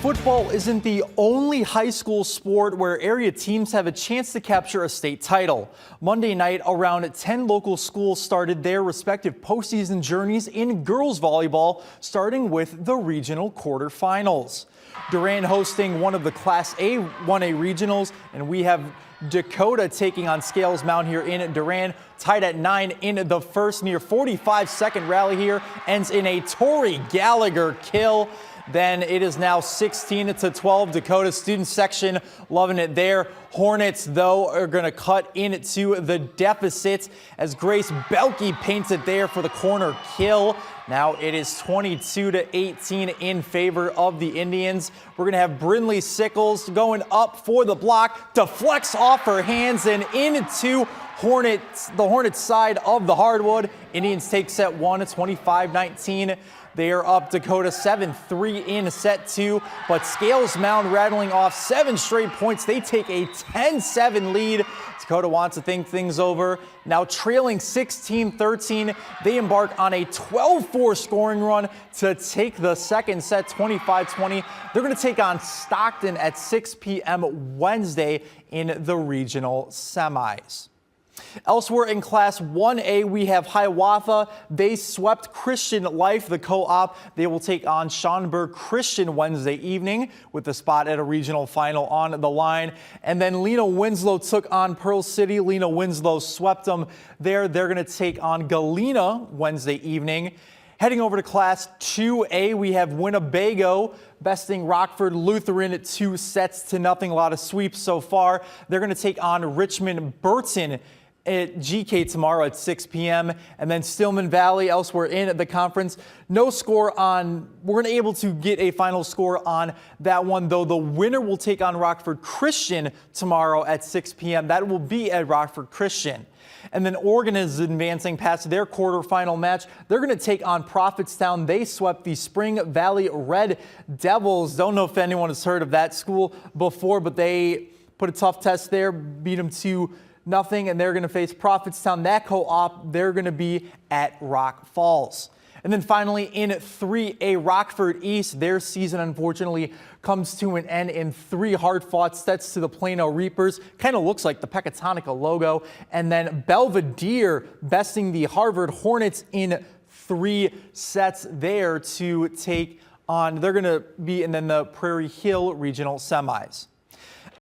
Football isn't the only high school sport where area teams have a chance to capture a state title. Monday night, around 10 local schools started their respective postseason journeys in girls volleyball, starting with the regional quarterfinals. Durant hosting one of the Class A 1A regionals, and we have Dakota taking on Scales Mound here in Durant, tied at 9 in the first. Near 45-second rally here ends in a Tori Gallagher kill. Then it is now 16-12. Dakota student section loving it there. Hornets, though, are going to cut into the deficit as Grace Belke paints it there for the corner kill. Now it is 22-18 in favor of the Indians. We're going to have Brinley Sickles going up for the block, deflects off her hands and into the Hornets side of the hardwood. Indians take set one, 25-19. They are up Dakota 7-3 in set two, but Scales Mound rattling off 7 straight points. They take a 10-7 lead. Dakota wants to think things over. Now trailing 16-13, they embark on a 12-4 scoring run to take the second set 25-20. They're going to take on Stockton at 6 p.m. Wednesday in the regional semis. Elsewhere in Class 1A, we have Hiawatha. They swept Christian Life, the co-op. They will take on Schaumburg Christian Wednesday evening with the spot at a regional final on the line. And then Lena Winslow took on Pearl City. Lena Winslow swept them there. They're going to take on Galena Wednesday evening. Heading over to Class 2A, we have Winnebago besting Rockford Lutheran 2-0. A lot of sweeps so far. They're going to take on Richmond Burton at GK tomorrow at 6 p.m. And then Stillman Valley elsewhere in the conference. No score on, we're able to get a final score on that one, though. The winner will take on Rockford Christian tomorrow at 6 p.m. That will be at Rockford Christian. And then Oregon is advancing past their quarterfinal match. They're going to take on Prophetstown. They swept the Spring Valley Red Devils. Don't know if anyone has heard of that school before, but they put a tough test there, beat them 2-0, and they're going to face Prophetstown. That co-op, they're going to be at Rock Falls. And then finally in 3A, Rockford East, their season unfortunately comes to an end in 3 hard-fought sets to the Plano Reapers. Kind of looks like the Pecatonica logo. And then Belvedere besting the Harvard Hornets in 3 sets there to take on, they're going to be in then the Prairie Hill regional semis.